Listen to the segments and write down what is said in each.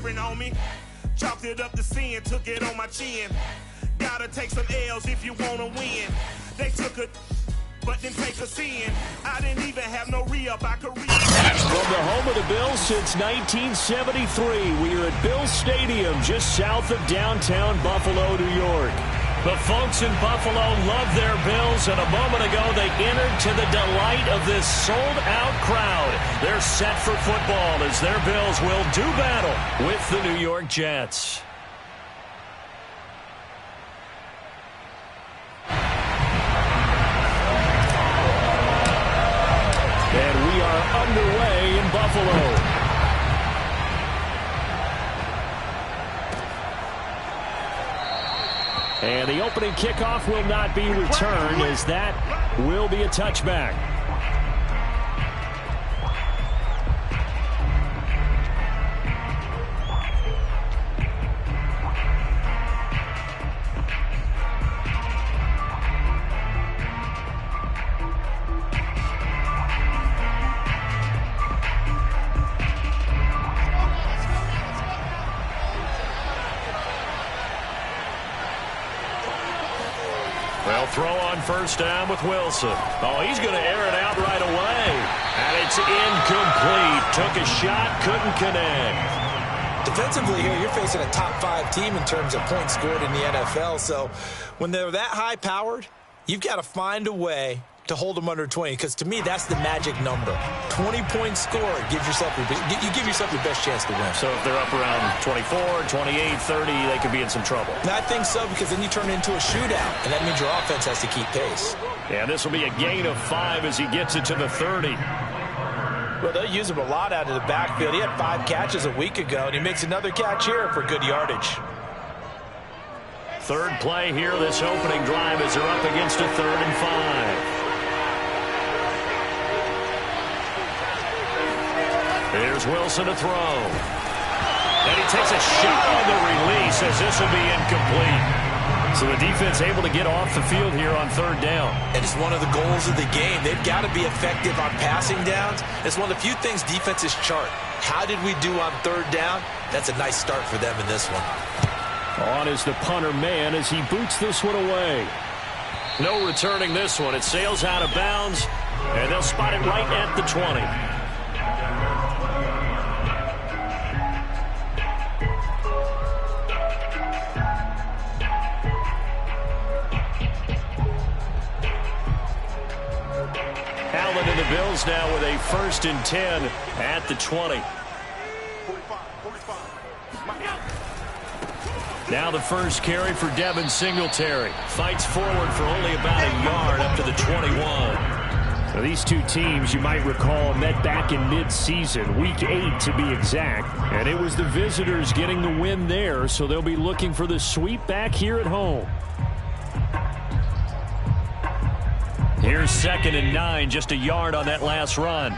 different, homie. Chopped it up to sin, took it on my chin. Gotta take some L's if you wanna win. They took a but didn't take us in. I didn't even have no re-up I could read. From the home of the Bills since 1973, we are at Bills Stadium just south of downtown Buffalo, New York. The folks in Buffalo love their Bills, and a moment ago they entered to the delight of this sold-out crowd. They're set for football as their Bills will do battle with the New York Jets. And we are underway in Buffalo. And the opening kickoff will not be returned, as that will be a touchback. Well, throw on first down with Wilson. Oh, he's going to air it out right away. And it's incomplete. Took a shot, couldn't connect. Defensively here, you're facing a top-5 team in terms of points scored in the NFL. So when they're that high-powered, you've got to find a way to hold them under 20, because to me, that's the magic number. 20-point score gives yourself you give yourself your best chance to win. So if they're up around 24, 28, 30, they could be in some trouble. I think so, because then you turn it into a shootout, and that means your offense has to keep pace. Yeah, this will be a gain of 5 as he gets it to the 30. Well, they'll use him a lot out of the backfield. He had 5 catches a week ago, and he makes another catch here for good yardage. Third play here, this opening drive, as they're up against a 3rd and 5. Here's Wilson to throw. And he takes a shot on the release, as this will be incomplete. So the defense able to get off the field here on 3rd down. And it's one of the goals of the game. They've got to be effective on passing downs. It's one of the few things defenses chart. How did we do on 3rd down? That's a nice start for them in this one. On is the punter man as he boots this one away. No returning this one. It sails out of bounds, and they'll spot it right at the 20. Allen and the Bills now with a 1st and 10 at the 20. Now the first carry for Devin Singletary. Fights forward for only about a yard up to the 21. Now these two teams, you might recall, met back in mid-season, week 8 to be exact. And it was the visitors getting the win there, so they'll be looking for the sweep back here at home. Here's 2nd and 9, just a yard on that last run.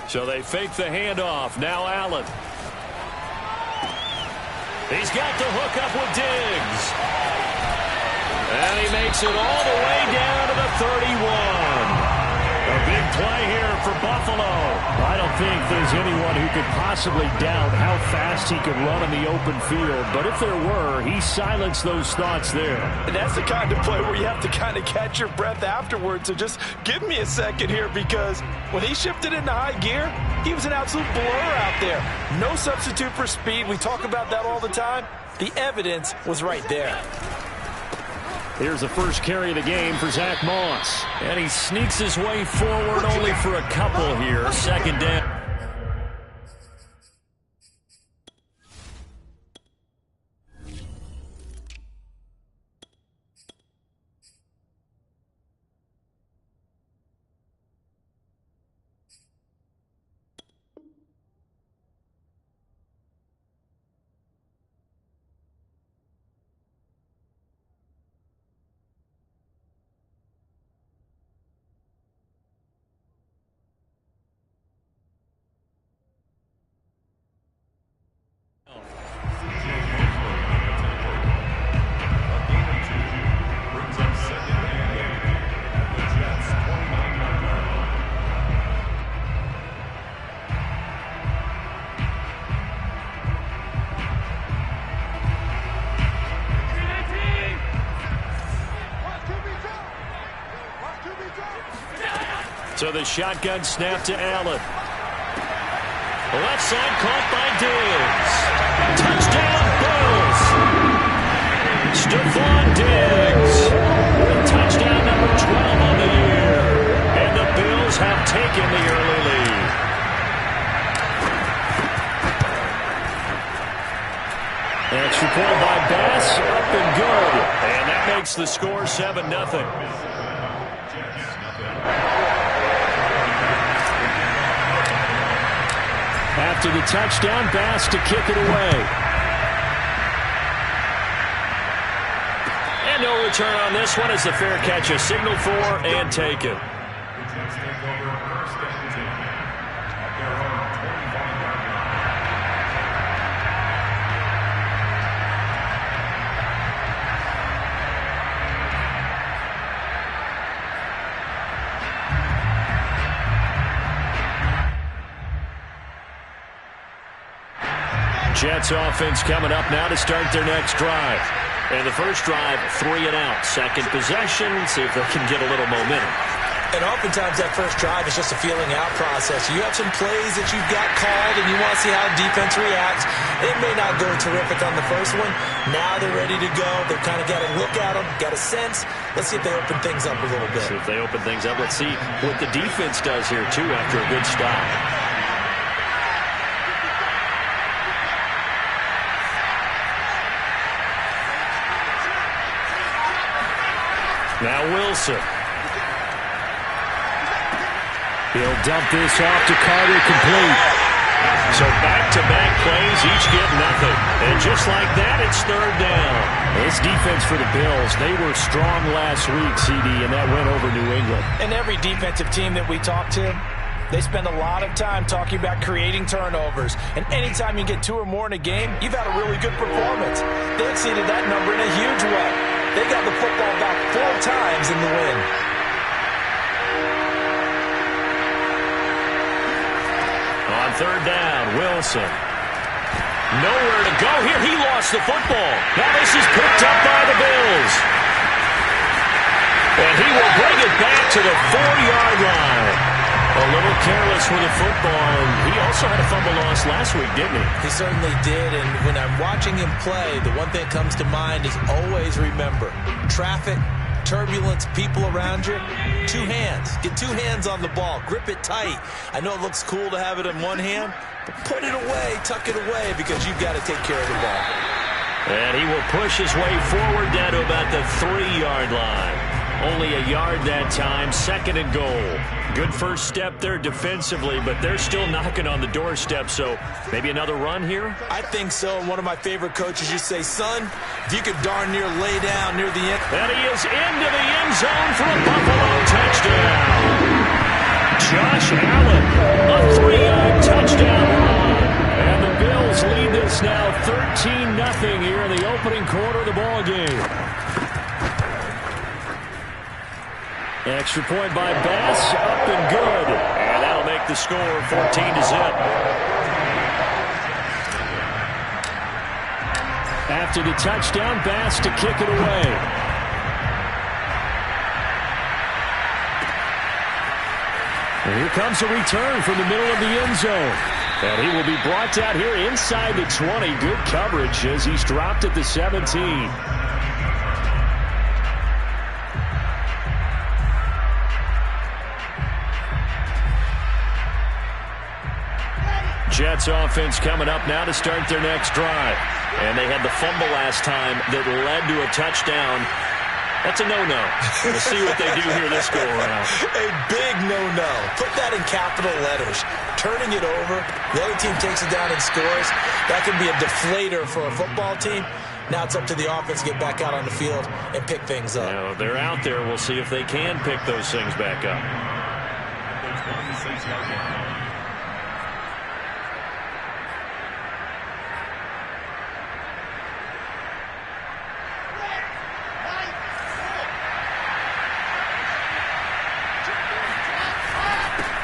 So they fake the handoff. Now Allen. He's got the hook up with Diggs. And he makes it all the way down to the 31. A big play here for Buffalo. I don't think there's anyone who could possibly doubt how fast he could run in the open field. But if there were, he silenced those thoughts there. And that's the kind of play where you have to kind of catch your breath afterwards. So just give me a second here, because when he shifted into high gear, he was an absolute blur out there. No substitute for speed. We talk about that all the time. The evidence was right there. Here's the first carry of the game for Zach Moss. And he sneaks his way forward only for a couple here. 2nd down. So the shotgun snap to Allen. Left side caught by Diggs. Touchdown, Bills. Stephon Diggs with touchdown number 12 on the year. And the Bills have taken the early lead. Extra point by Bass, up and good. And that makes the score 7-0. After the touchdown, Bass to kick it away. And no return on this one as the fair catch is signaled for and taken. Jets offense coming up now to start their next drive. And the first drive, 3 and out. Second possession, see if they can get a little momentum. And oftentimes that first drive is just a feeling out process. You have some plays that you've got called and you want to see how defense reacts. It may not go terrific on the first one. Now they're ready to go. They've kind of got a look at them, got a sense. Let's see if they open things up a little bit. See if they open things up. Let's see what the defense does here, too, after a good stop. Now Wilson. He'll dump this off to Carter, complete. So back-to-back plays, each get nothing. And just like that, it's third down. This defense for the Bills, they were strong last week, CD, and that went over New England. And every defensive team that we talk to, they spend a lot of time talking about creating turnovers. And anytime you get 2 or more in a game, you've had a really good performance. They exceeded that number in a huge way. They got the football back 4 times in the win. On third down, Wilson. Nowhere to go here. He lost the football. Now this is picked up by the Bills. And he will bring it back to the 4-yard line. A little careless with the football, and he also had a fumble loss last week, didn't he? He certainly did, and when I'm watching him play, the one thing that comes to mind is always remember, traffic, turbulence, people around you, 2 hands. Get 2 hands on the ball. Grip it tight. I know it looks cool to have it in one hand, but put it away, tuck it away, because you've got to take care of the ball. And he will push his way forward down to about the 3-yard line. Only a yard that time, 2nd and goal. Good first step there defensively, but they're still knocking on the doorstep, so maybe another run here? I think so, and one of my favorite coaches used to say, son, if you could darn near lay down near the end. And he is into the end zone for a Buffalo touchdown. Josh Allen, a 3-yard touchdown run. And the Bills lead this now 13-0 here in the opening quarter of the ball game. Extra point by Bass, up and good. And that'll make the score 14-0. After the touchdown, Bass to kick it away. And here comes a return from the middle of the end zone. And he will be brought down here inside the 20. Good coverage as he's dropped at the 17. Jets offense coming up now to start their next drive. And they had the fumble last time that led to a touchdown. That's a no-no. We'll see what they do here this go-around. A big no-no. Put that in capital letters. Turning it over, the other team takes it down and scores. That can be a deflator for a football team. Now it's up to the offense to get back out on the field and pick things up. Now, they're out there. We'll see if they can pick those things back up.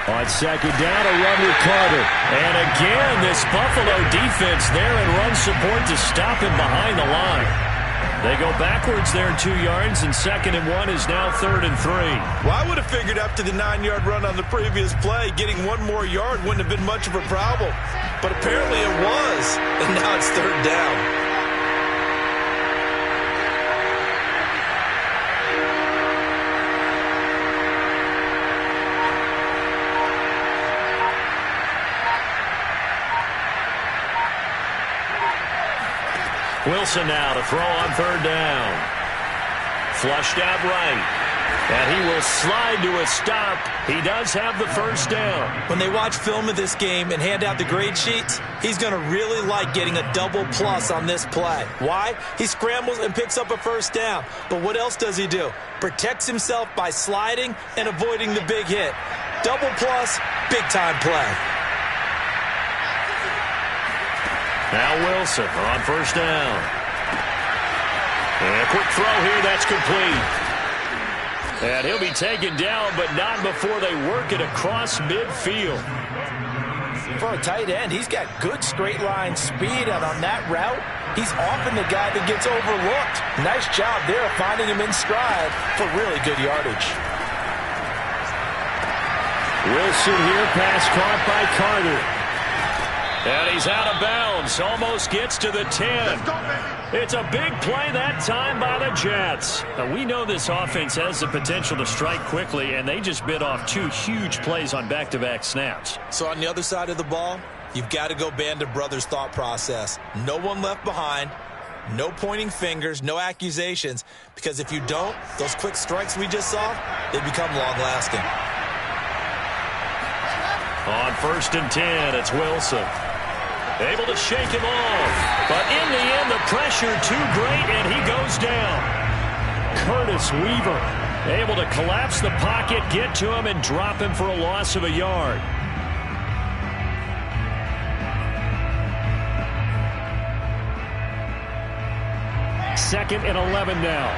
On second down, a run with Carter. And again, this Buffalo defense there in run support to stop him behind the line. They go backwards there 2 yards, and 2nd and 1 is now 3rd and 3. Well, I would have figured after the 9-yard run on the previous play, getting 1 more yard wouldn't have been much of a problem. But apparently it was, and now it's 3rd down. Wilson now to throw on 3rd down. Flushed out right. And he will slide to a stop. He does have the 1st down. When they watch film of this game and hand out the grade sheets, he's going to really like getting a double plus on this play. Why? He scrambles and picks up a 1st down. But what else does he do? Protects himself by sliding and avoiding the big hit. Double plus, big-time play. Now Wilson on 1st down. And a quick throw here, that's complete. And he'll be taken down, but not before they work it across midfield. For a tight end, he's got good straight line speed, and on that route, he's often the guy that gets overlooked. Nice job there of finding him in stride for really good yardage. Wilson here, pass caught by Carter. And he's out of bounds, almost gets to the 10. It's a big play that time by the Jets. Now, we know this offense has the potential to strike quickly, and they just bit off 2 huge plays on back-to-back snaps. So on the other side of the ball, you've got to go Band of Brothers thought process. No one left behind, no pointing fingers, no accusations, because if you don't, those quick strikes we just saw, they become long-lasting. On 1st and 10, it's Wilson. Able to shake him off. But in the end, the pressure too great, and he goes down. Curtis Weaver able to collapse the pocket, get to him, and drop him for a loss of a yard. Second and 11 now.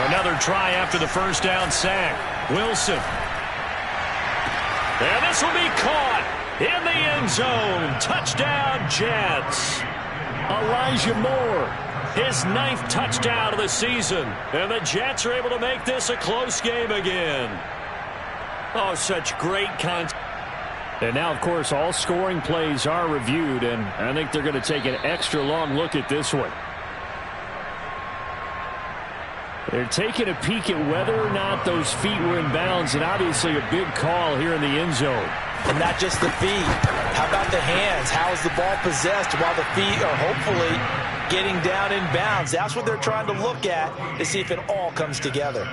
Another try after the 1st down sack. Wilson. And this will be caught in the end zone. Touchdown, Jets. Elijah Moore, his 9th touchdown of the season. And the Jets are able to make this a close game again. Oh, such great contact. And now, of course, all scoring plays are reviewed, and I think they're going to take an extra long look at this one. They're taking a peek at whether or not those feet were in bounds, and obviously a big call here in the end zone. And not just the feet. How about the hands? How is the ball possessed while the feet are hopefully getting down in bounds? That's what they're trying to look at to see if it all comes together.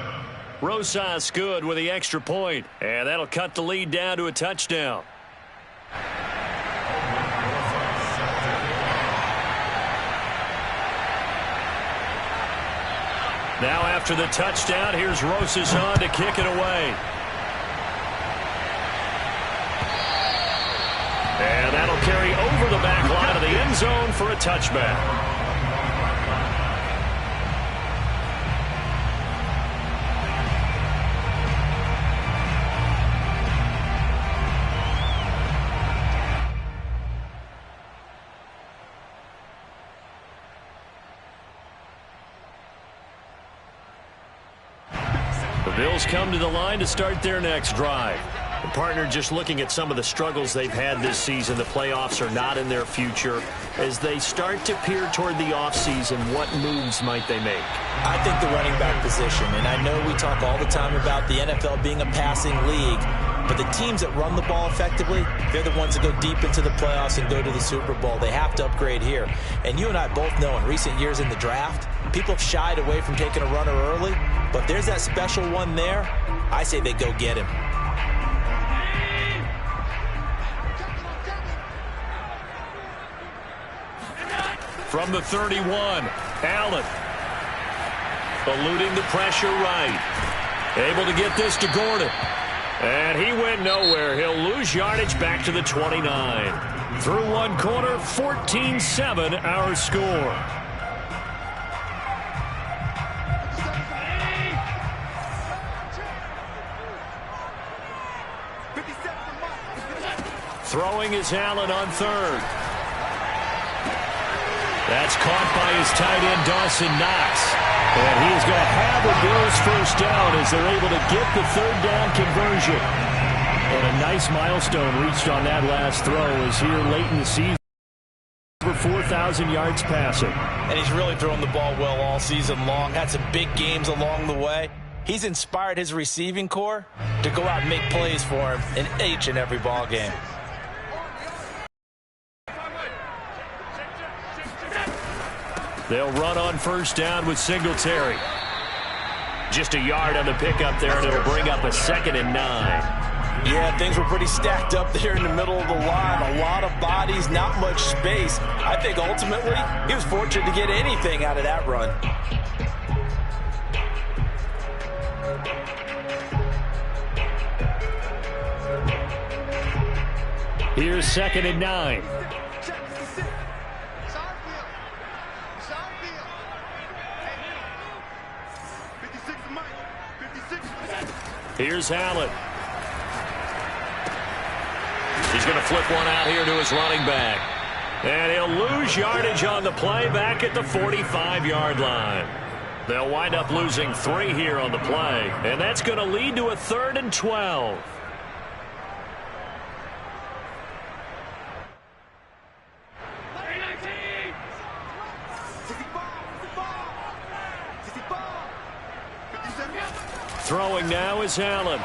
Rosas good with the extra point, and that'll cut the lead down to a touchdown. Now after the touchdown, here's Rosas on to kick it away. And that'll carry over the back line of the end zone for a touchback. The Bills come to the line to start their next drive. The partner just looking at some of the struggles they've had this season. The playoffs are not in their future. As they start to peer toward the offseason, what moves might they make? I think the running back position, and I know we talk all the time about the NFL being a passing league, but the teams that run the ball effectively, they're the ones that go deep into the playoffs and go to the Super Bowl. They have to upgrade here. And you and I both know in recent years in the draft, people have shied away from taking a runner early, but if there's that special one there, I say they go get him. From the 31, Allen. Eluding the pressure right. Able to get this to Gordon. And he went nowhere. He'll lose yardage back to the 29. Through one quarter, 14-7 our score. Throwing is Allen on third. That's caught by his tight end, Dawson Knox. And he is going to have the Bills first down as they're able to get the third down conversion. And a nice milestone reached on that last throw is here late in the season. Over 4,000 yards passing. And he's really thrown the ball well all season long. Had some big games along the way. He's inspired his receiving corps to go out and make plays for him in each and every ball game. They'll run on first down with Singletary. Just a yard on the pickup there, and it'll bring up a 2nd and 9. Yeah, things were pretty stacked up there in the middle of the line. A lot of bodies, not much space. I think ultimately he was fortunate to get anything out of that run. Here's 2nd and 9. Here's Allen. He's going to flip one out here to his running back. And he'll lose yardage on the play back at the 45-yard line. They'll wind up losing 3 here on the play. And that's going to lead to a 3rd and 12. Throwing now is Allen.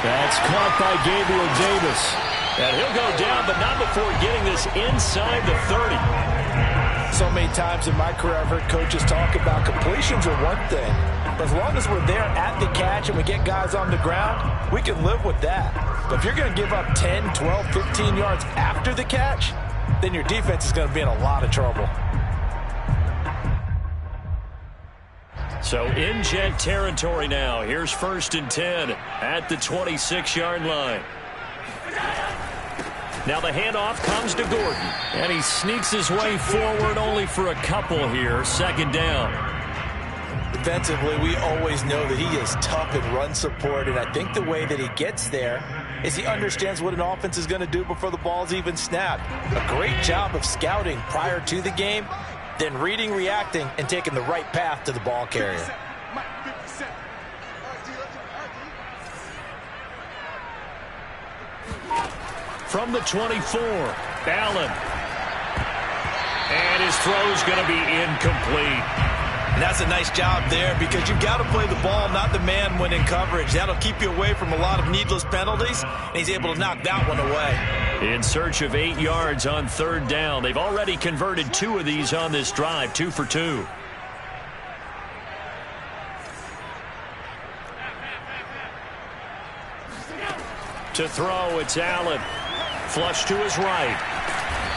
That's caught by Gabriel Davis. And he'll go down, but not before getting this inside the 30. So many times in my career I've heard coaches talk about completions are one thing. But as long as we're there at the catch and we get guys on the ground, we can live with that. But if you're going to give up 10, 12, 15 yards after the catch, then your defense is going to be in a lot of trouble. So in Jet territory now. Here's 1st and 10 at the 26-yard line. Now the handoff comes to Gordon. And he sneaks his way forward only for a couple here. 2nd down. Defensively, we always know that he is tough in run support. And I think the way that he gets there is he understands what an offense is going to do before the ball's even snapped. A great job of scouting prior to the game. Then reading, reacting, and taking the right path to the ball carrier. From the 24, Allen. And his throw's going to be incomplete. And that's a nice job there because you've got to play the ball, not the man when in coverage. That'll keep you away from a lot of needless penalties, and he's able to knock that one away. In search of 8 yards on 3rd down. They've already converted 2 of these on this drive, 2 for 2. To throw, it's Allen. Flush to his right.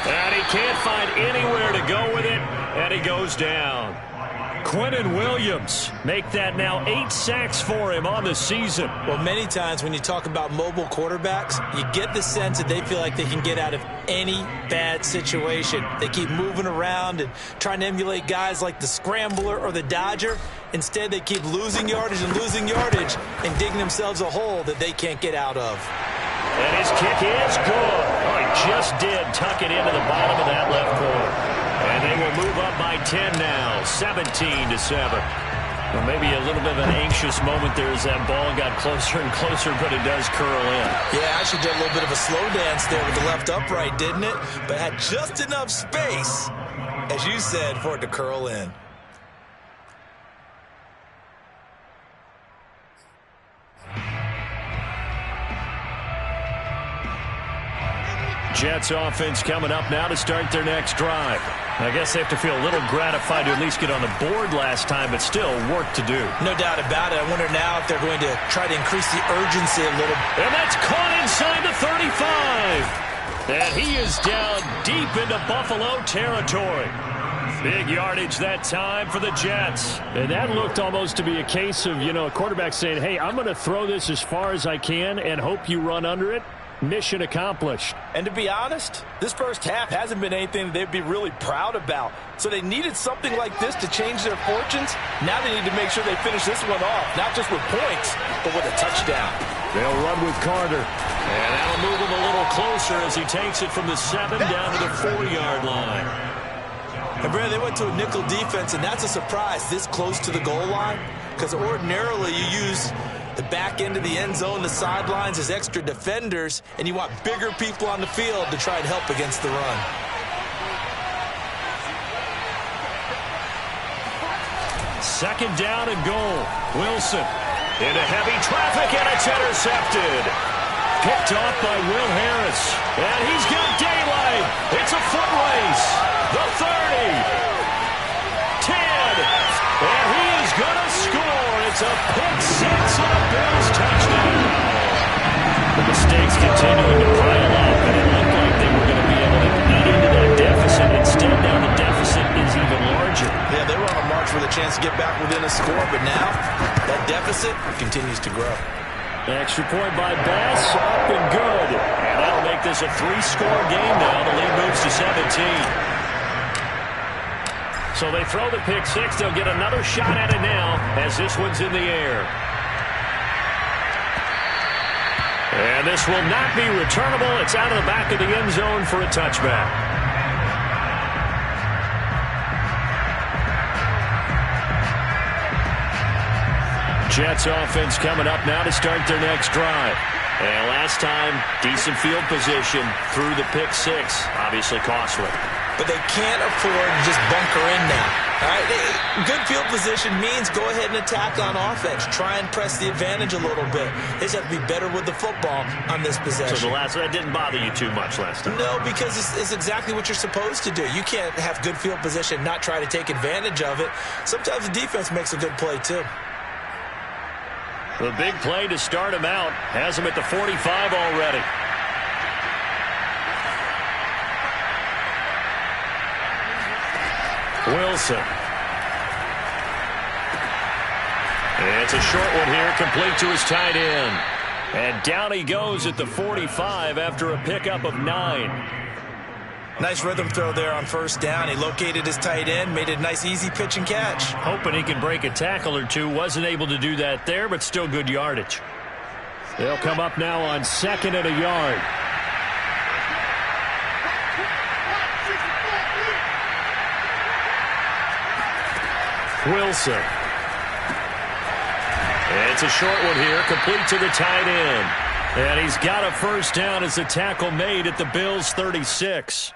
And he can't find anywhere to go with it, and he goes down. Quinnen Williams make that now 8 sacks for him on the season. Well, many times when you talk about mobile quarterbacks, you get the sense that they feel like they can get out of any bad situation. They keep moving around and trying to emulate guys like the Scrambler or the Dodger. Instead, they keep losing yardage and digging themselves a hole that they can't get out of. And his kick is good. Oh, he just did tuck it into the bottom of that left corner. And they will move up by 10 now, 17-7. Well, maybe a little bit of an anxious moment there as that ball got closer and closer, but it does curl in. Yeah, actually did a little bit of a slow dance there with the left upright, didn't it? But had just enough space, as you said, for it to curl in. Jets offense coming up now to start their next drive. I guess they have to feel a little gratified to at least get on the board last time, but still work to do. No doubt about it. I wonder now if they're going to try to increase the urgency a little. And that's caught inside the 35. And he is down deep into Buffalo territory. Big yardage that time for the Jets. And that looked almost to be a case of, a quarterback saying, hey, I'm going to throw this as far as I can and hope you run under it. mission accomplished. And to be honest, this first half hasn't been anything they'd be really proud about. So they needed something like this to change their fortunes. Now they need to make sure they finish this one off, not just with points, but with a touchdown. They'll run with Carter. And that'll move him a little closer as he takes it from the 7 down to the 4-yard line. And, Brad, they went to a nickel defense, and that's a surprise this close to the goal line, because ordinarily you use the back end of the end zone, the sidelines as extra defenders, and you want bigger people on the field to try and help against the run. Second down and goal. Wilson into heavy traffic, and it's intercepted. Picked off by Will Harris. And he's got daylight. It's a foot race. The 30. 10. And he is going to score. It's a pick six and a Bills touchdown. The mistakes continuing to pile up, and it looked like they were going to be able to eat into that deficit. Instead, now the deficit is even larger. Yeah, they were on a march with a chance to get back within a score, but now that deficit continues to grow. Extra point by Bass, up and good. And that'll make this a 3-score game now. The lead moves to 17. So they throw the pick six. They'll get another shot at it now as this one's in the air. And this will not be returnable. It's out of the back of the end zone for a touchback. Jets offense coming up now to start their next drive. And last time, decent field position through the pick six. Obviously costly. But they can't afford to just bunker in now. All right? Good field position means go ahead and attack on offense. Try and press the advantage a little bit. They just have to be better with the football on this possession. So that didn't bother you too much last time? No, because it's exactly what you're supposed to do. You can't have good field position, not try to take advantage of it. Sometimes the defense makes a good play, too. The big play to start him out has him at the 45 already. Wilson. And it's a short one here, complete to his tight end. And down he goes at the 45 after a pickup of 9. Nice rhythm throw there on first down. He located his tight end, made it a nice easy pitch and catch. Hoping he can break a tackle or two. Wasn't able to do that there, but still good yardage. They'll come up now on 2nd and a yard. Wilson. And it's a short one here, complete to the tight end. And he's got a first down as the tackle made at the Bills' 36.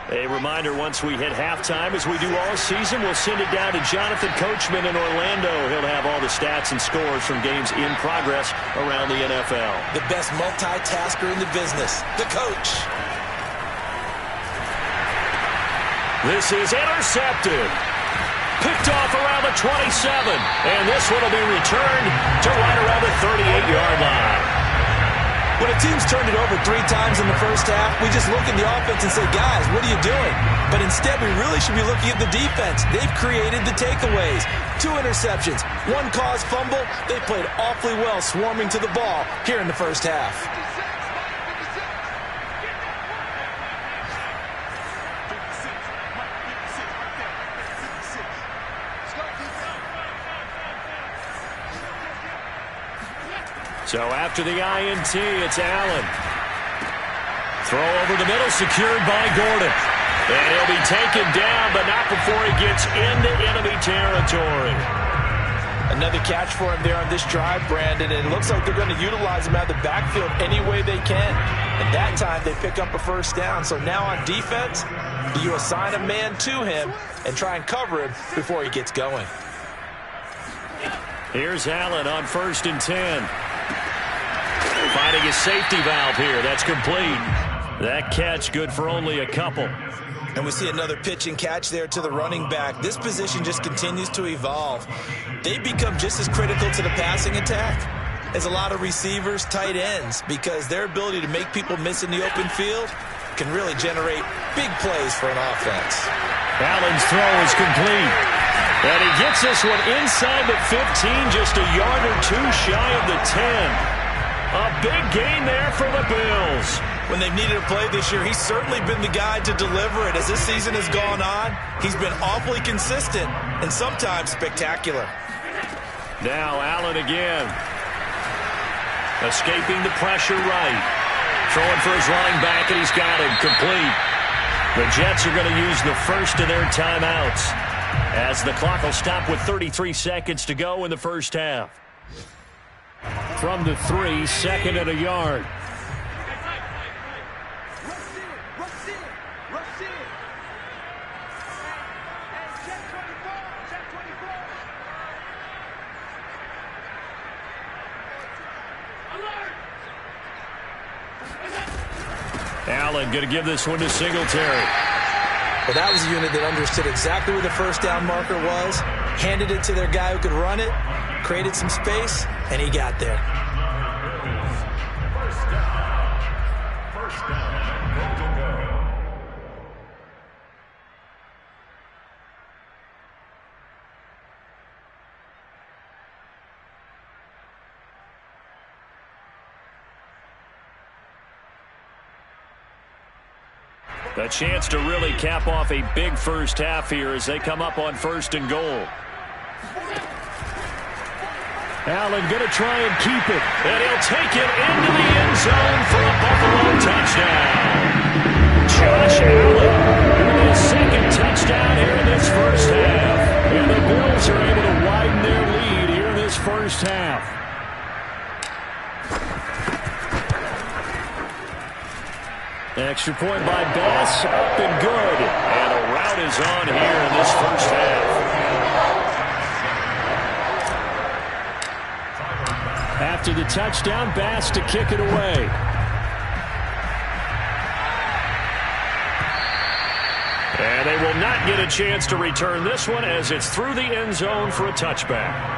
A reminder, once we hit halftime, as we do all season, we'll send it down to Jonathan Coachman in Orlando. He'll have all the stats and scores from games in progress around the NFL. The best multitasker in the business, the coach. This is intercepted. Picked off around the 27. And this one will be returned to right around the 38-yard line. When a team's turned it over 3 times in the first half, we just look at the offense and say, guys, what are you doing? But instead, we really should be looking at the defense. They've created the takeaways. 2 interceptions, 1 caused fumble. They played awfully well swarming to the ball here in the first half. So after the INT, it's Allen. Throw over the middle, secured by Gordon. And he'll be taken down, but not before he gets into enemy territory. Another catch for him there on this drive, Brandon, and it looks like they're going to utilize him out of the backfield any way they can. And that time, they pick up a first down. So now on defense, you assign a man to him and try and cover him before he gets going. Here's Allen on 1st and 10. Finding a safety valve here. That's complete. That catch good for only a couple. And we see another pitch and catch there to the running back. This position just continues to evolve. They become just as critical to the passing attack as a lot of receivers, tight ends, because their ability to make people miss in the open field can really generate big plays for an offense. Allen's throw is complete. And he gets this one inside the 15, just a yard or two shy of the 10. A big gain there for the Bills. When they've needed a play this year, he's certainly been the guy to deliver it. As this season has gone on, he's been awfully consistent and sometimes spectacular. Now Allen again. Escaping the pressure right. Throwing for his running back, and he's got him complete. The Jets are going to use the first of their timeouts as the clock will stop with 33 seconds to go in the first half. From the 3, second and a yard. Allen going to give this one to Singletary. Well, that was a unit that understood exactly where the first down marker was, handed it to their guy who could run it, created some space, and he got there. First down. A chance to really cap off a big first half here as they come up on first and goal. Allen going to try and keep it, and he'll take it into the end zone for a Buffalo touchdown. Josh Allen, his second touchdown here in this first half. And the Bills are able to widen their lead here in this first half. Extra point by Bass, up and good. And a rout is on here in this first half. After the touchdown, Bass to kick it away. And they will not get a chance to return this one as it's through the end zone for a touchback.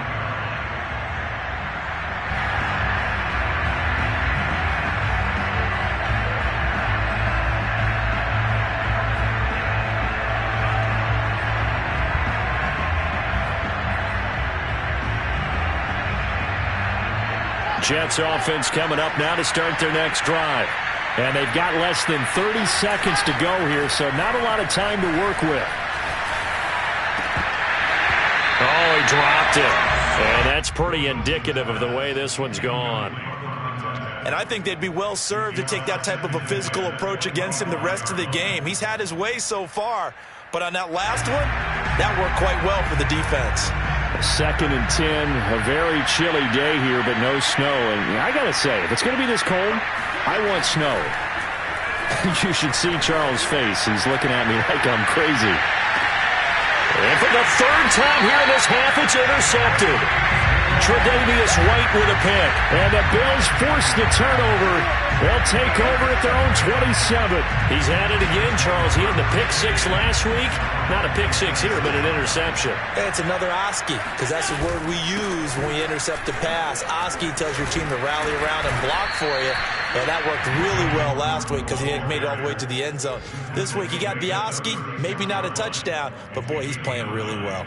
Jets offense coming up now to start their next drive. And they've got less than 30 seconds to go here, so not a lot of time to work with. Oh, he dropped it. And that's pretty indicative of the way this one's gone. And I think they'd be well served to take that type of a physical approach against him the rest of the game. He's had his way so far, but on that last one, that worked quite well for the defense. 2nd and 10, a very chilly day here, but no snow. And I got to say, if it's going to be this cold, I want snow. You should see Charles' face. He's looking at me like I'm crazy. And for the third time here in this half, it's intercepted. Tre'Davious White with a pick. And the Bills force the turnover. They'll take over at their own 27. He's had it again, Charles. He had the pick 6 last week. Not a pick 6 here, but an interception. It's another Oski, because that's the word we use when we intercept a pass. Oski tells your team to rally around and block for you. And that worked really well last week because he had made it all the way to the end zone. This week, he got the Oski, maybe not a touchdown, but boy, he's playing really well.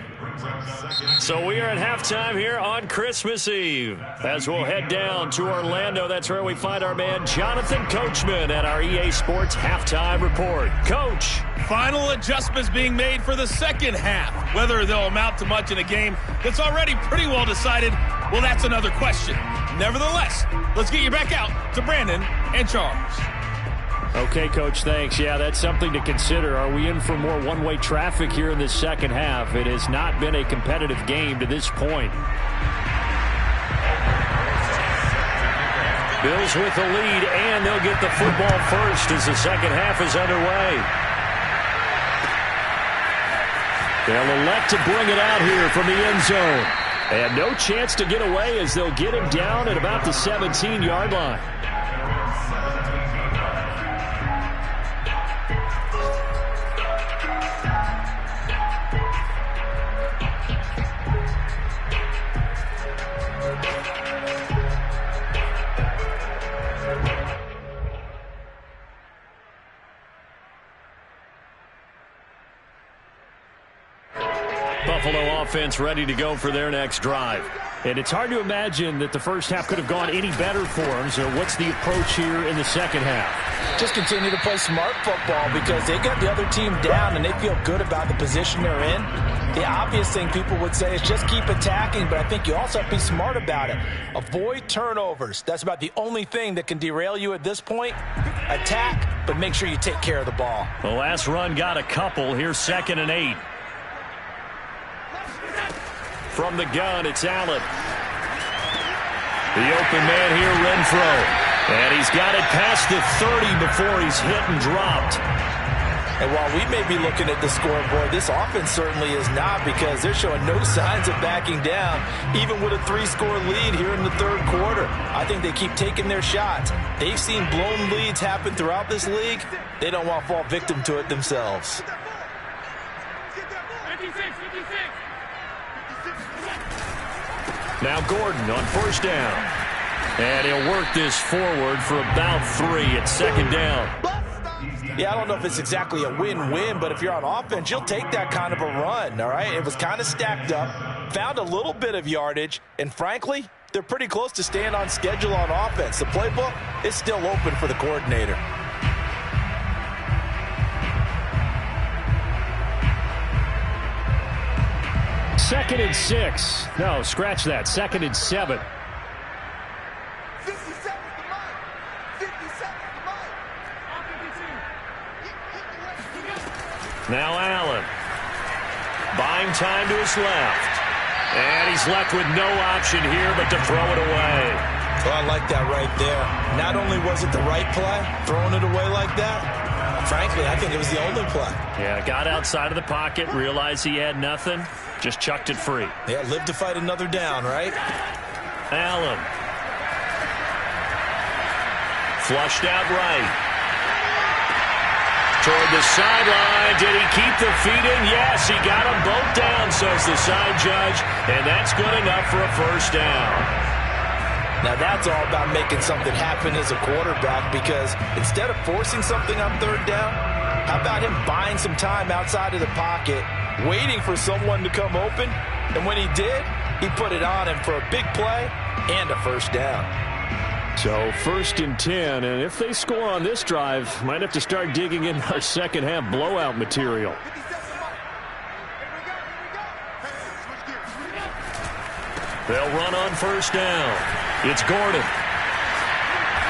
So we are at halftime here on Christmas Eve. As we'll head down to Orlando, that's where we find our man Jonathan Coachman at our EA Sports Halftime Report. Coach. Final adjustments being made for the second half. Whether they'll amount to much in a game that's already pretty well decided, well, that's another question. Nevertheless, let's get you back out to Brandon and Charles. Okay, Coach, thanks. Yeah, that's something to consider. Are we in for more one-way traffic here in this second half? It has not been a competitive game to this point. Bills with the lead, and they'll get the football first as the second half is underway. They'll elect to bring it out here from the end zone. And no chance to get away as they'll get him down at about the 17-yard line. Buffalo offense ready to go for their next drive. And it's hard to imagine that the first half could have gone any better for them. So what's the approach here in the second half? Just continue to play smart football because they got the other team down and they feel good about the position they're in. The obvious thing people would say is just keep attacking, but I think you also have to be smart about it. Avoid turnovers. That's about the only thing that can derail you at this point. Attack, but make sure you take care of the ball. The last run got a couple. Here's 2nd and 8. From the gun, it's Allen. The open man here, Renfro. And he's got it past the 30 before he's hit and dropped. And while we may be looking at the scoreboard, this offense certainly is not because they're showing no signs of backing down, even with a 3-score lead here in the third quarter. I think they keep taking their shots. They've seen blown leads happen throughout this league. They don't want to fall victim to it themselves. Now Gordon on first down. And he'll work this forward for about 3 at 2nd down. Yeah, I don't know if it's exactly a win-win, but if you're on offense, you'll take that kind of a run, all right? It was kind of stacked up, found a little bit of yardage, and frankly, they're pretty close to staying on schedule on offense. The playbook is still open for the coordinator. Second and 6. No, scratch that. 2nd and 7. Now Allen. Buying time to his left. And he's left with no option here but to throw it away. Well, I like that right there. Not only was it the right play, throwing it away like that, frankly, I think it was the only play. Yeah, got outside of the pocket, realized he had nothing, just chucked it free. Yeah, live to fight another down, right? Allen. Flushed out right. Toward the sideline. Did he keep the feet in? Yes, he got them both down, says the side judge. And that's good enough for a first down. Now that's all about making something happen as a quarterback because instead of forcing something on third down, how about him buying some time outside of the pocket, waiting for someone to come open, and when he did, he put it on him for a big play and a first down. So 1st and 10, and if they score on this drive, might have to start digging in our second half blowout material. They'll run on first down. It's Gordon.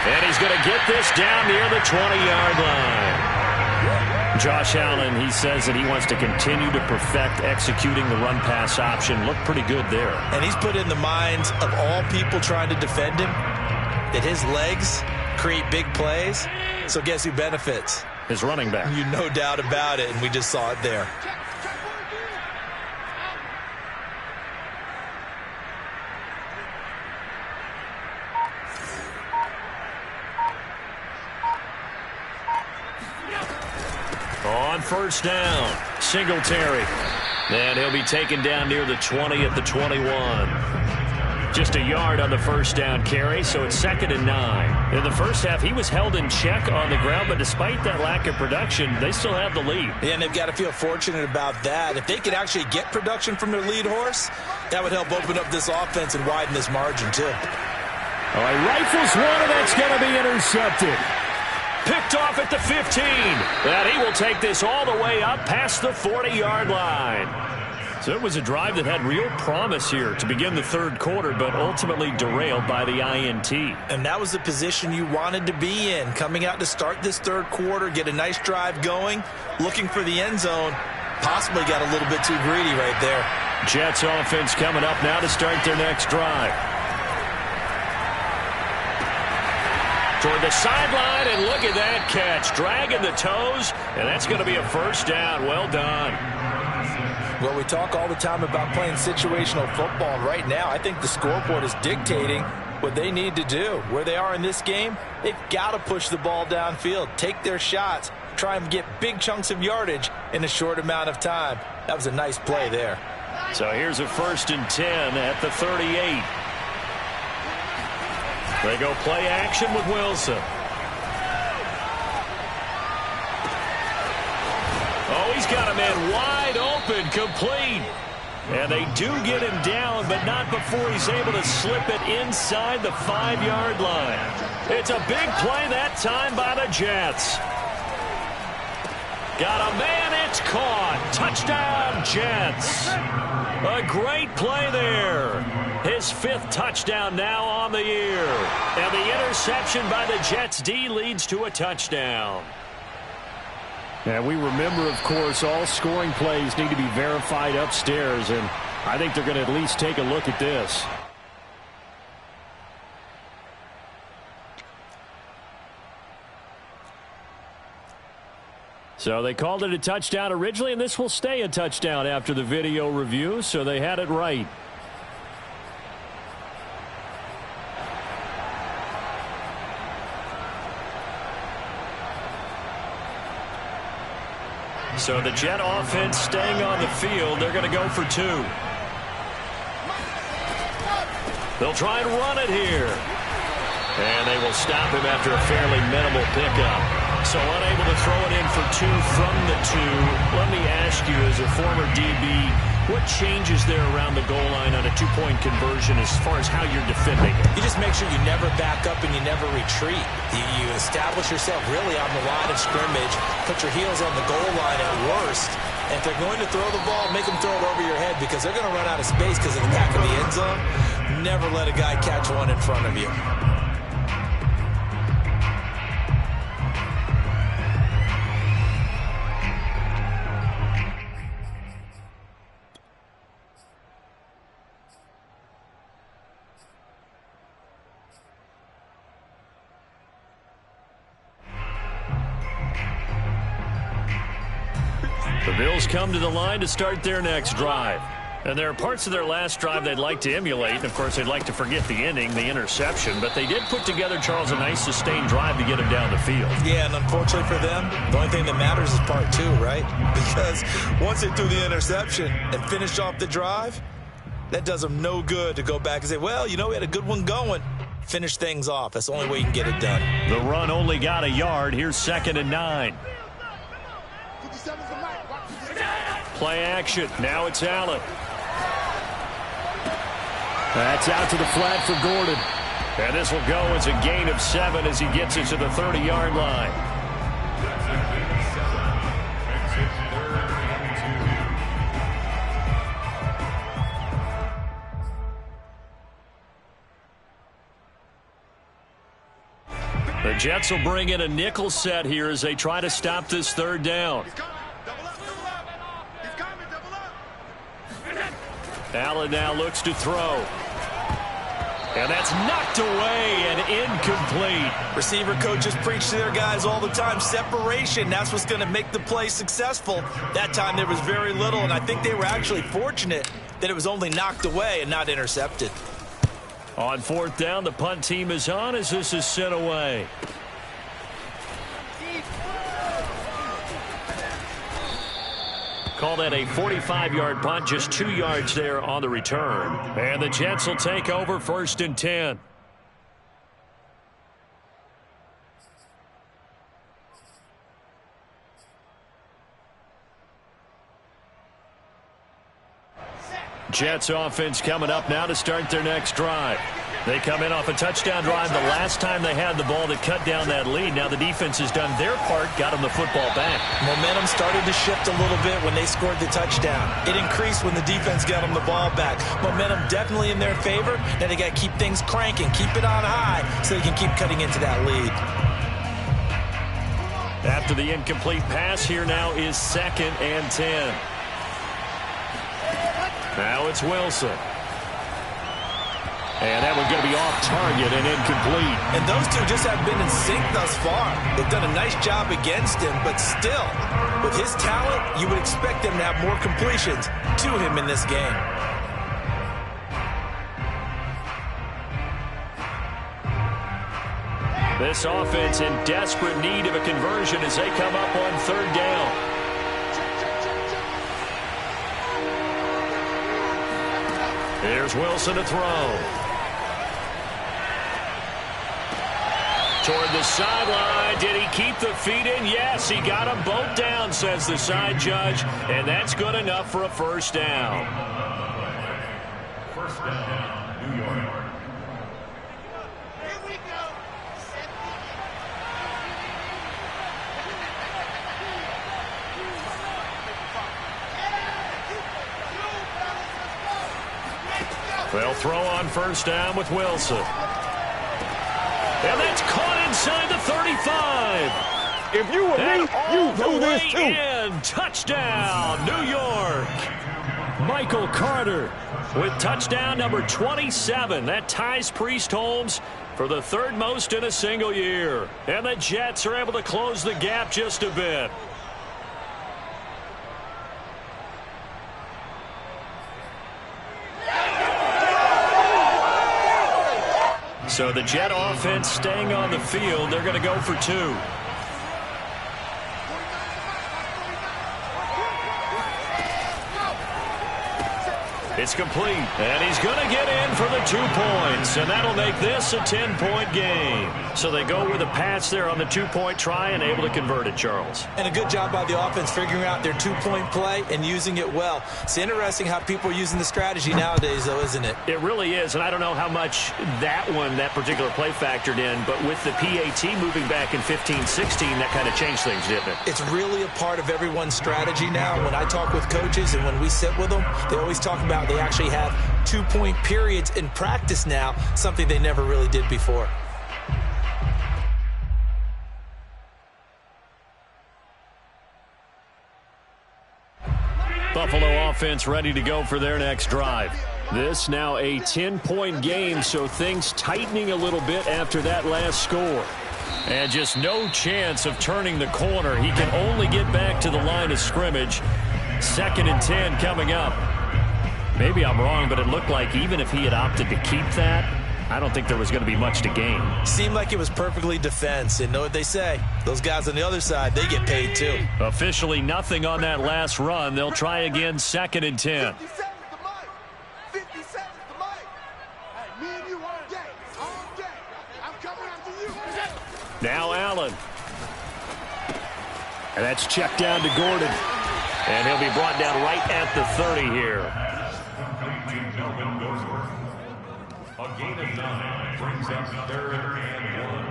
And he's going to get this down near the 20-yard line. Josh Allen, he says that he wants to continue to perfect executing the run-pass option. Looked pretty good there. And he's put in the minds of all people trying to defend him that his legs create big plays. So guess who benefits? His running back. You no doubt about it, and we just saw it there. On first down, Singletary. And he'll be taken down near the 20 at the 21. Just a yard on the first down carry, so it's 2nd and 9. In the first half, he was held in check on the ground, but despite that lack of production, they still have the lead. Yeah, and they've got to feel fortunate about that. If they could actually get production from their lead horse, that would help open up this offense and widen this margin, too. All right, rifles one, and that's going to be intercepted. Picked off at the 15. And he will take this all the way up past the 40-yard line. So it was a drive that had real promise here to begin the third quarter, but ultimately derailed by the INT. And that was the position you wanted to be in, coming out to start this third quarter, get a nice drive going, looking for the end zone. Possibly got a little bit too greedy right there. Jets offense coming up now to start their next drive. Toward the sideline, and look at that catch. Dragging the toes, and that's going to be a first down. Well done. Well, we talk all the time about playing situational football. Right now, I think the scoreboard is dictating what they need to do. Where they are in this game, they've got to push the ball downfield, take their shots, try and get big chunks of yardage in a short amount of time. That was a nice play there. So here's a 1st and 10 at the 38. They go play action with Wilson. Oh, he's got a man wide open, complete. And they do get him down, but not before he's able to slip it inside the 5-yard line. It's a big play that time by the Jets. Got a man, it's caught. Touchdown, Jets. A great play there. His 5th touchdown now on the year. And the interception by the Jets D leads to a touchdown. And we remember, of course, all scoring plays need to be verified upstairs, and I think they're going to at least take a look at this. So they called it a touchdown originally, and this will stay a touchdown after the video review, so they had it right. So the Jet offense staying on the field. They're going to go for 2. They'll try and run it here. And they will stop him after a fairly minimal pickup. So unable to throw it in for 2 from the 2. Let me ask you, as a former DB, what changes there around the goal line on a 2-point conversion as far as how you're defending it? You just make sure you never back up and you never retreat. You establish yourself really on the line of scrimmage, put your heels on the goal line at worst. And if they're going to throw the ball, make them throw it over your head because they're going to run out of space because of the back of the end zone. Never let a guy catch one in front of you. The Bills come to the line to start their next drive. And there are parts of their last drive they'd like to emulate. And, of course, they'd like to forget the ending, the interception. But they did put together, Charles, a nice sustained drive to get him down the field. Yeah, and unfortunately for them, the only thing that matters is part 2, right? Because once they threw the interception and finished off the drive, that does them no good to go back and say, well, you know, we had a good one going. Finish things off. That's the only way you can get it done. The run only got a yard. Here's 2nd and 9. Play action. Now it's Allen. That's out to the flat for Gordon. And this will go as a gain of 7 as he gets it to the 30-yard line. The Jets will bring in a nickel set here as they try to stop this 3rd down. Allen now looks to throw. And that's knocked away and incomplete. Receiver coaches preach to their guys all the time. Separation, that's what's going to make the play successful. That time there was very little, and I think they were actually fortunate that it was only knocked away and not intercepted. On 4th down, the punt team is on as this is sent away. Call that a 45-yard punt, just 2 yards there on the return. And the Jets will take over 1st and 10. Jets offense coming up now to start their next drive. They come in off a touchdown drive the last time they had the ball to cut down that lead. Now the defense has done their part, got them the football back. Momentum started to shift a little bit when they scored the touchdown. It increased when the defense got them the ball back. Momentum definitely in their favor. Now they got to keep things cranking, keep it on high so they can keep cutting into that lead. After the incomplete pass, here now is 2nd and 10. Now it's Wilson. And that one's going to be off target and incomplete. And those two just have been in sync thus far. They've done a nice job against him, but still, with his talent, you would expect them to have more completions to him in this game. This offense in desperate need of a conversion as they come up on 3rd down. Here's Wilson to throw. Toward the sideline. Did he keep the feet in? Yes, he got them both down, says the side judge. And that's good enough for a first down. First down, New York. Here we go. They'll throw on first down with Wilson. And that's caught inside the 35. If you were me, you do this too. And touchdown, New York. Michael Carter with touchdown number 27. That ties Priest Holmes for the third most in a single year. And the Jets are able to close the gap just a bit. So the Jet offense staying on the field. They're going to go for two. It's complete. And he's going to get in for the 2 points. And that'll make this a 10-point game. So they go with a pass there on the 2-point try and able to convert it, Charles. And a good job by the offense figuring out their 2-point play and using it well. It's interesting how people are using the strategy nowadays, though, isn't it? It really is. And I don't know how much that particular play factored in. But with the PAT moving back in 15-16, that kind of changed things, didn't it? It's really a part of everyone's strategy now. When I talk with coaches and when we sit with them, they always talk about they actually have 2-point periods in practice now, something they never really did before. Buffalo offense ready to go for their next drive. This now a 10-point game, so things tightening a little bit after that last score. And just no chance of turning the corner. He can only get back to the line of scrimmage. 2nd and 10 coming up. Maybe I'm wrong, but it looked like even if he had opted to keep that, I don't think there was going to be much to gain. Seemed like it was perfectly defense. And know what they say? Those guys on the other side, they get paid too. Officially nothing on that last run. They'll try again 2nd and 10. 50 seconds to Mike. Hey, me and you all day. All day. I'm coming after you. Now Allen. And that's checked down to Gordon. And he'll be brought down right at the 30 here. A gain of 9 brings up 3rd and 1.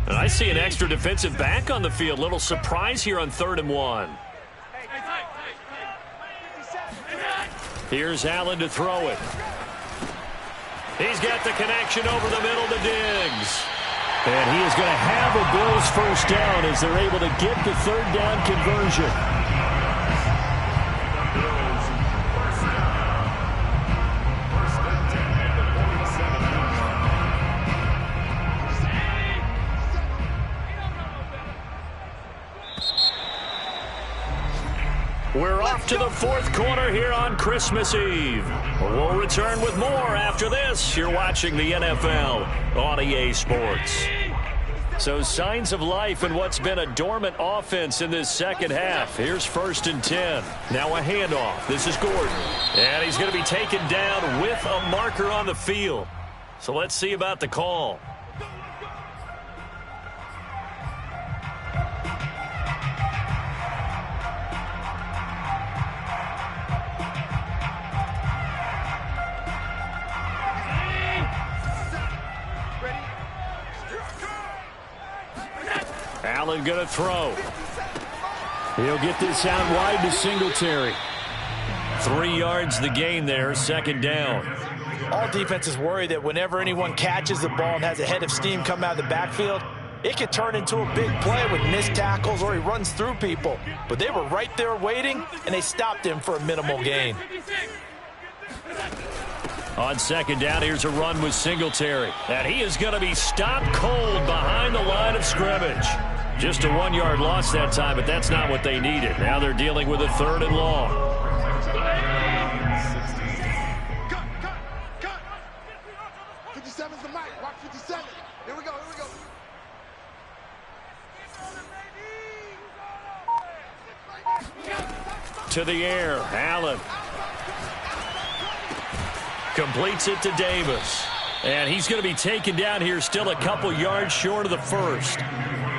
And I see an extra defensive back on the field. Little surprise here on 3rd and 1. Here's Allen to throw it. He's got the connection over the middle to Diggs. And he is going to have a Bills first down as they're able to get the 3rd down conversion. We're off to the 4th quarter here on Christmas Eve. We'll return with more after this. You're watching the NFL on EA Sports. So signs of life in what's been a dormant offense in this second half. Here's 1st and 10. Now a handoff. This is Gordon. And he's going to be taken down with a marker on the field. So let's see about the call. Allen going to throw. He'll get this out wide to Singletary. 3 yards the gain there, 2nd down. All defenses worry that whenever anyone catches the ball and has a head of steam come out of the backfield, it could turn into a big play with missed tackles or he runs through people. But they were right there waiting, and they stopped him for a minimal gain. On 2nd down, here's a run with Singletary. And he is going to be stopped cold behind the line of scrimmage. Just a 1-yard loss that time, but that's not what they needed. Now they're dealing with a 3rd and long. 57's the mic. Watch 57. Here we go. To the air, Allen. Completes it to Davis. And he's going to be taken down here still a couple yards short of the first.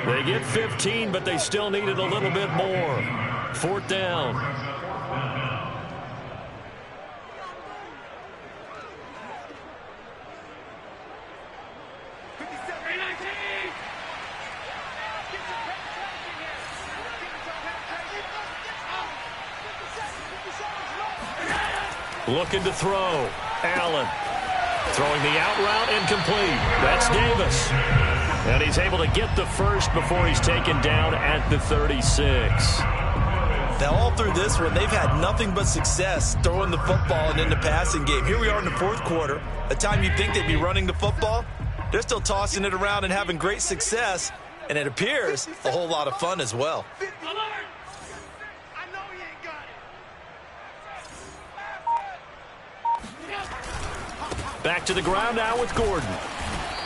They get 15, but they still needed a little bit more. 4th down. Looking to throw. Allen. Throwing the out route incomplete. That's Davis. And he's able to get the first before he's taken down at the 36. Now, all through this one, they've had nothing but success throwing the football and in the passing game. Here we are in the 4th quarter. A time you'd think they'd be running the football. They're still tossing it around and having great success. And it appears a whole lot of fun as well. Back to the ground now with Gordon.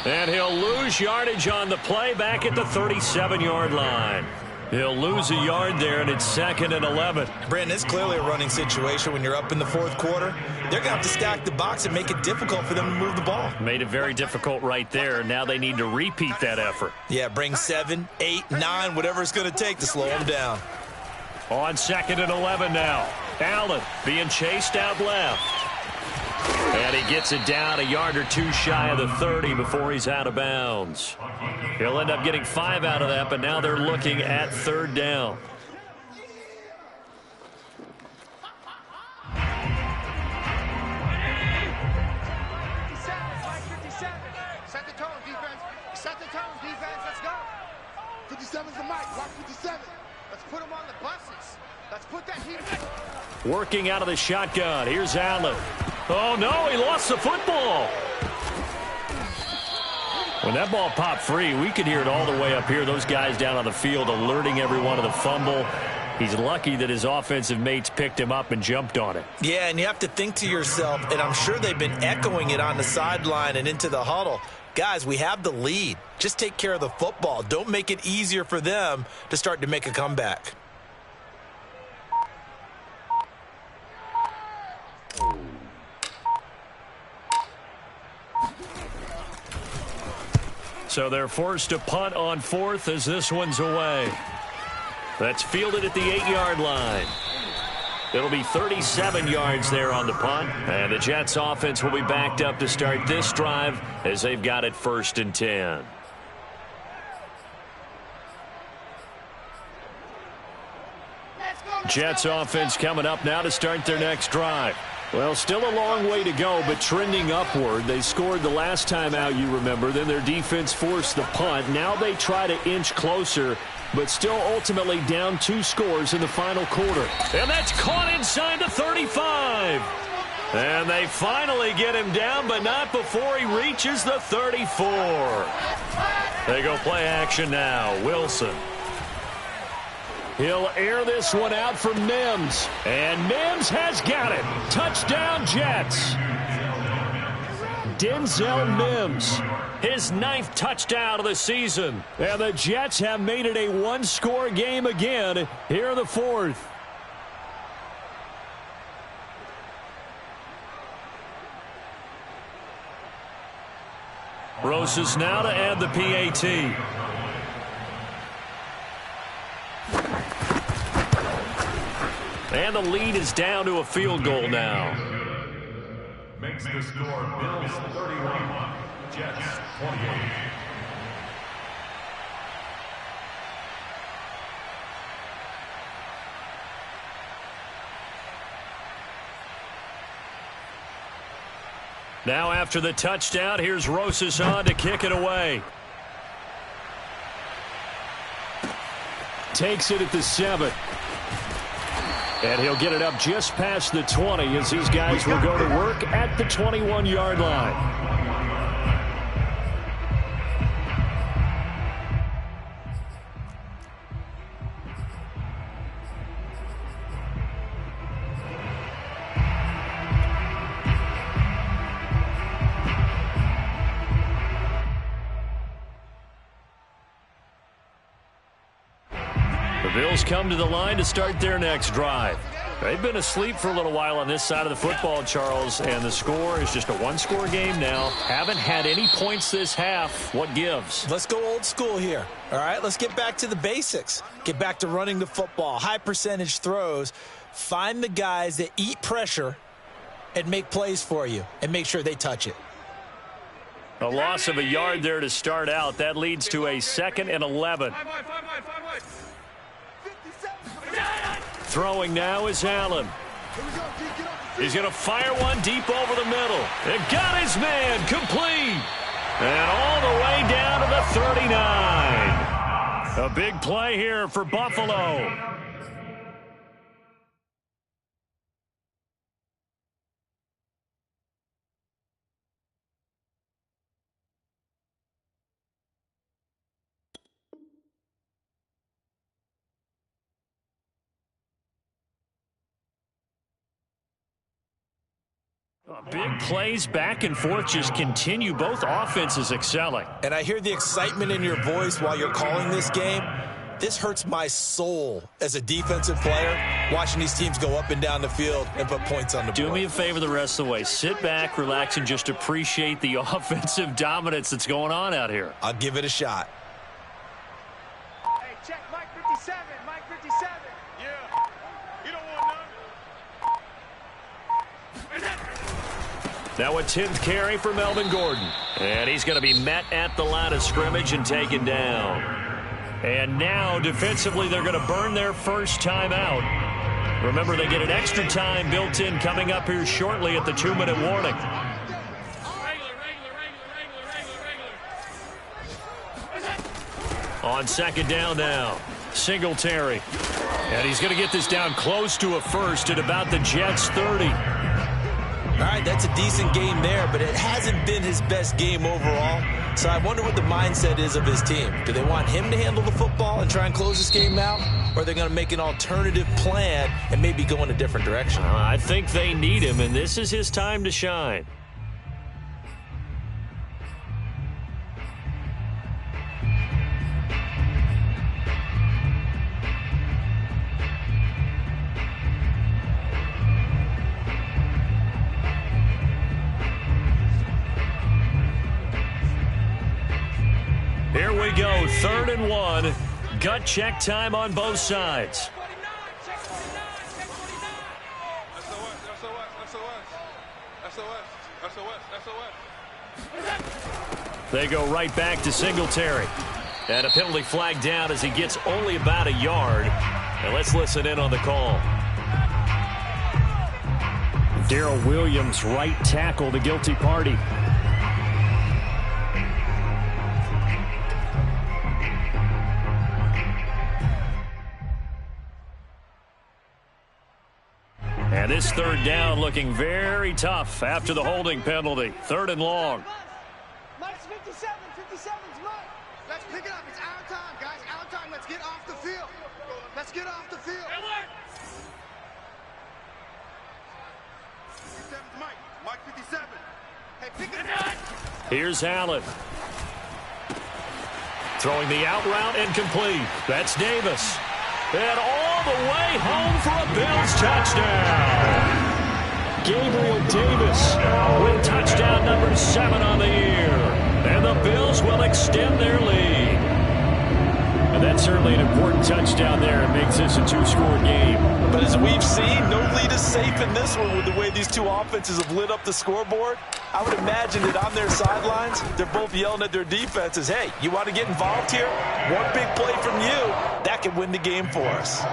And he'll lose yardage on the play back at the 37-yard line. He'll lose a yard there, and it's 2nd and 11. Brandon, it's clearly a running situation when you're up in the 4th quarter. They're going to have to stack the box and make it difficult for them to move the ball. Made it very difficult right there. Now they need to repeat that effort. Yeah, bring 7, 8, 9, whatever it's going to take to slow them down. On 2nd and 11 now. Allen being chased out left. And he gets it down a yard or two shy of the 30 before he's out of bounds. He'll end up getting 5 out of that, but now they're looking at 3rd down. Set the tone, defense. Set the tone, defense. Let's go. 57's the mic. Watch 57. Let's put them on the buses. Let's put that heat. Working out of the shotgun. Here's Allen. Oh, no, he lost the football. When that ball popped free, we could hear it all the way up here. Those guys down on the field alerting everyone of the fumble. He's lucky that his offensive mates picked him up and jumped on it. Yeah, and you have to think to yourself, and I'm sure they've been echoing it on the sideline and into the huddle. Guys, we have the lead. Just take care of the football. Don't make it easier for them to start to make a comeback. So they're forced to punt on 4th as this one's away. That's fielded at the 8-yard line. It'll be 37 yards there on the punt. And the Jets offense will be backed up to start this drive as they've got it 1st and 10. Jets offense coming up now to start their next drive. Well, still a long way to go, but trending upward. They scored the last time out, you remember. Then their defense forced the punt. Now they try to inch closer, but still ultimately down 2 scores in the final quarter. And that's caught inside the 35. And they finally get him down, but not before he reaches the 34. They go play action now. Wilson. He'll air this one out for Mims. And Mims has got it. Touchdown, Jets. Denzel Mims, his 9th touchdown of the season. And the Jets have made it a 1-score game again here in the 4th. Rosas now to add the PAT. And the lead is down to a field goal now. Makes the score Bills 31, Jets 28. Now after the touchdown, here's Rosas on to kick it away. Takes it at the 7. And he'll get it up just past the 20 as these guys will go to work at the 21-yard line. Bills come to the line to start their next drive. They've been asleep for a little while on this side of the football, Charles, and the score is just a one-score game now. Haven't had any points this half. What gives? Let's go old school here. All right, let's get back to the basics. Get back to running the football, high percentage throws. Find the guys that eat pressure and make plays for you and make sure they touch it. A loss of a yard there to start out. That leads to a 2nd and 11. Throwing now is Allen. He's going to fire one deep over the middle. It got his man complete. And all the way down to the 39. A big play here for Buffalo. Big plays back and forth just continue. Both offenses excelling. And I hear the excitement in your voice while you're calling this game. This hurts my soul as a defensive player, watching these teams go up and down the field and put points on the board. Do me a favor the rest of the way. Sit back, relax, and just appreciate the offensive dominance that's going on out here. I'll give it a shot. Hey, check Mike 57. Mike 57. Yeah. You don't want none. Now a 10th carry for Melvin Gordon. And he's going to be met at the line of scrimmage and taken down. And now defensively they're going to burn their first time out. Remember, they get an extra time built in coming up here shortly at the 2-minute warning. On 2nd down now, Singletary. And he's going to get this down close to a first at about the Jets' 30. All right, that's a decent game there, but it hasn't been his best game overall. So I wonder what the mindset is of his team. Do they want him to handle the football and try and close this game out? Or are they going to make an alternative plan and maybe go in a different direction? I think they need him, and this is his time to shine. Here we go, 3rd and 1. Gut check time on both sides. They go right back to Singletary. And a penalty flag down as he gets only about a yard. And let's listen in on the call. Darrell Williams, right tackle, the guilty party. And this 3rd down looking very tough after the holding penalty. 3rd and long. Mike's 57. 57's Mike. Let's pick it up. It's our time, guys. Our time. Let's get off the field. Let's get off the field. 57's Mike. Mike 57. Hey, pick it up. Here's Allen. Throwing the out route and complete. That's Davis. And all the way home for a Bills touchdown. Gabriel Davis with touchdown number 7 on the year. And the Bills will extend their lead. And that's certainly an important touchdown there. It makes this a 2-score game. But as we've seen, no lead is safe in this one with the way these two offenses have lit up the scoreboard. I would imagine that on their sidelines, they're both yelling at their defenses, hey, you want to get involved here? One big play from you, that can win the game for us.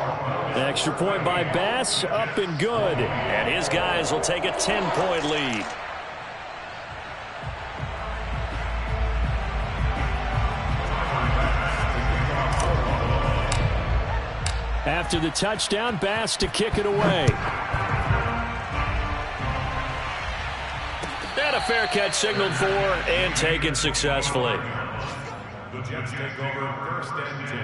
The extra point by Bass, up and good. And his guys will take a 10-point lead. After the touchdown, Bass to kick it away. And a fair catch signaled for and taken successfully. The Jets take over 1st and 10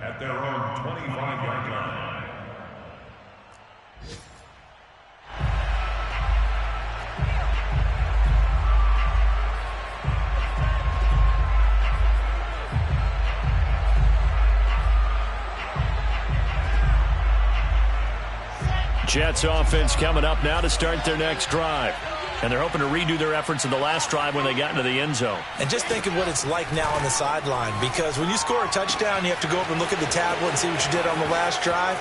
at their own 25-yard line. Jets offense coming up now to start their next drive. And they're hoping to redo their efforts in the last drive when they got into the end zone. And just think of what it's like now on the sideline, because when you score a touchdown, you have to go over and look at the tablet and see what you did on the last drive.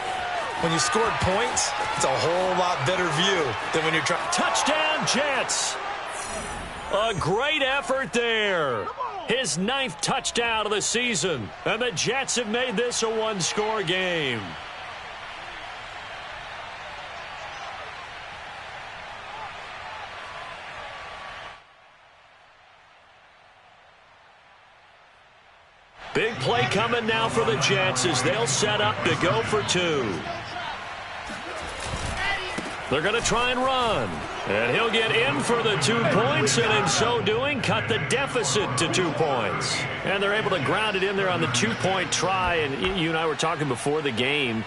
When you scored points, it's a whole lot better view than when you're trying. Touchdown, Jets! A great effort there. His 9th touchdown of the season. And the Jets have made this a one-score game. Big play coming now for the Jets as they'll set up to go for 2. They're going to try and run. And he'll get in for the 2 points, and in so doing, cut the deficit to 2 points. And they're able to ground it in there on the 2-point try. And you and I were talking before the game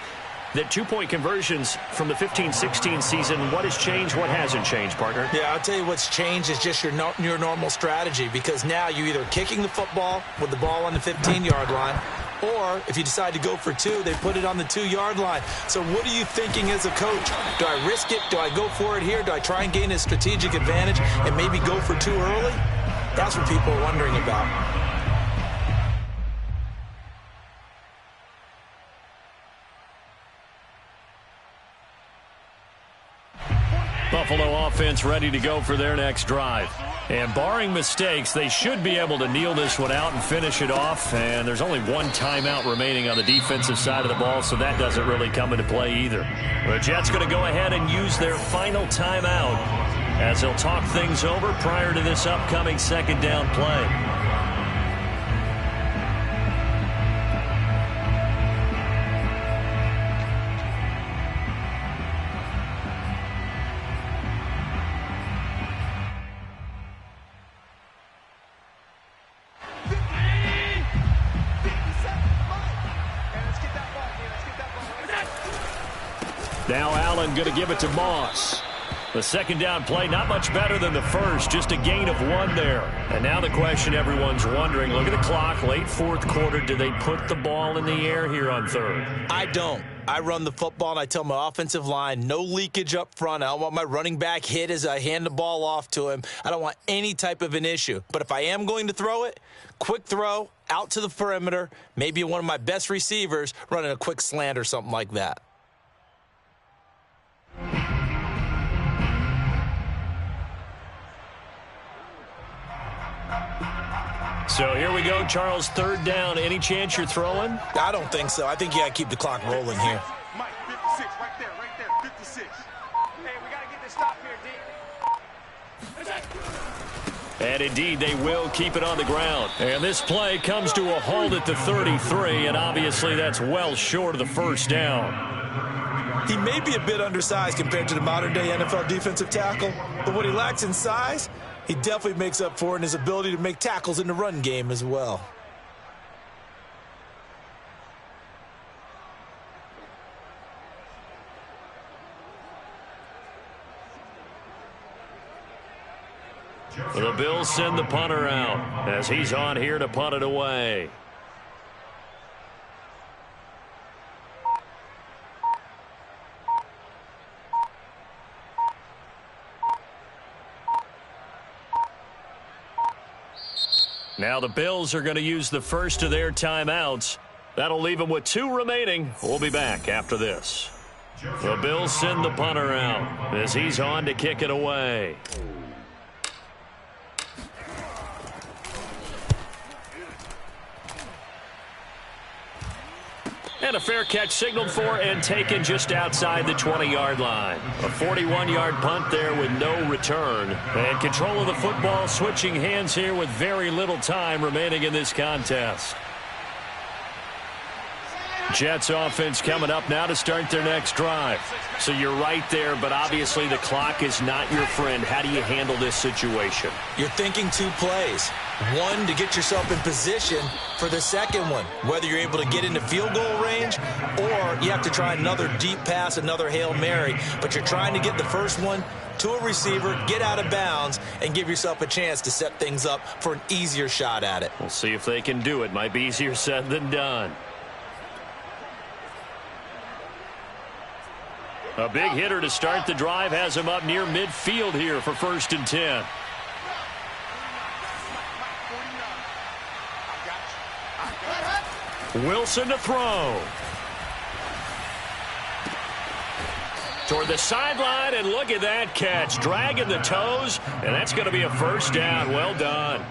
that 2-point conversions from the 15-16 season, what has changed, what hasn't changed, partner? Yeah, I'll tell you what's changed is just your normal strategy, because now you're either kicking the football with the ball on the 15-yard line, or if you decide to go for 2, they put it on the 2-yard line. So what are you thinking as a coach? Do I risk it? Do I go for it here? Do I try and gain a strategic advantage and maybe go for 2 early? That's what people are wondering about. Buffalo offense ready to go for their next drive. And barring mistakes, they should be able to kneel this one out and finish it off. And there's only 1 timeout remaining on the defensive side of the ball, so that doesn't really come into play either. The Jets going to go ahead and use their final timeout as they'll talk things over prior to this upcoming 2nd down play. Now Allen going to give it to Moss. The 2nd down play, not much better than the first, just a gain of 1 there. And now the question everyone's wondering, look at the clock, late 4th quarter, do they put the ball in the air here on 3rd? I don't. I run the football, and I tell my offensive line, no leakage up front. I don't want my running back hit as I hand the ball off to him. I don't want any type of an issue. But if I am going to throw it, quick throw, out to the perimeter, maybe one of my best receivers running a quick slant or something like that. So here we go, Charles, 3rd down. Any chance you're throwing? I don't think so. I think you got to keep the clock rolling here. Mike, 56, right there, 56. Hey, we got to get this stop here, D. And indeed, they will keep it on the ground. And this play comes to a halt at the 33, and obviously that's well short of the 1st down. He may be a bit undersized compared to the modern-day NFL defensive tackle, but what he lacks in size, he definitely makes up for it in his ability to make tackles in the run game as well. The Bills send the punter out as he's on here to punt it away. Now the Bills are going to use the first of their timeouts. That'll leave them with 2 remaining. We'll be back after this. The Bills send the punter out as he's on to kick it away. And a fair catch signaled for and taken just outside the 20-yard line. A 41-yard punt there with no return. And control of the football switching hands here with very little time remaining in this contest. Jets offense coming up now to start their next drive. So you're right there, but obviously the clock is not your friend. How do you handle this situation? You're thinking 2 plays. 1, to get yourself in position for the 2nd one, whether you're able to get into field goal range or you have to try another deep pass, another Hail Mary. But you're trying to get the first one to a receiver, get out of bounds, and give yourself a chance to set things up for an easier shot at it. We'll see if they can do it. Might be easier said than done. A big hitter to start the drive has him up near midfield here for 1st and 10. Wilson to throw. Toward the sideline, and look at that catch. Dragging the toes, and that's going to be a 1st down. Well done.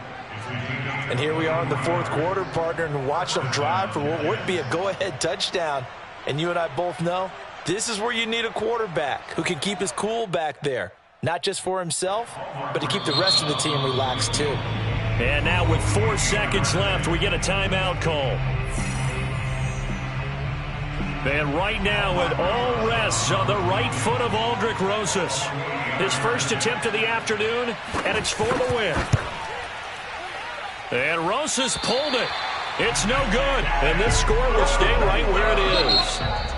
And here we are in the 4th quarter, partner, and watch them drive for what would be a go-ahead touchdown. And you and I both know this is where you need a quarterback who can keep his cool back there. Not just for himself, but to keep the rest of the team relaxed too. And now with 4 seconds left, we get a timeout call. And right now, it all rests on the right foot of Aldrick Rosas. His first attempt of the afternoon, and it's for the win. And Rosas pulled it. It's no good, and this score will stay right where it is.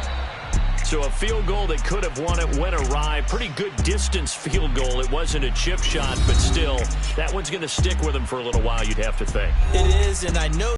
So a field goal that could have won it went awry. Pretty good distance field goal. It wasn't a chip shot, but still, that one's going to stick with him for a little while, you'd have to think. It is, and I know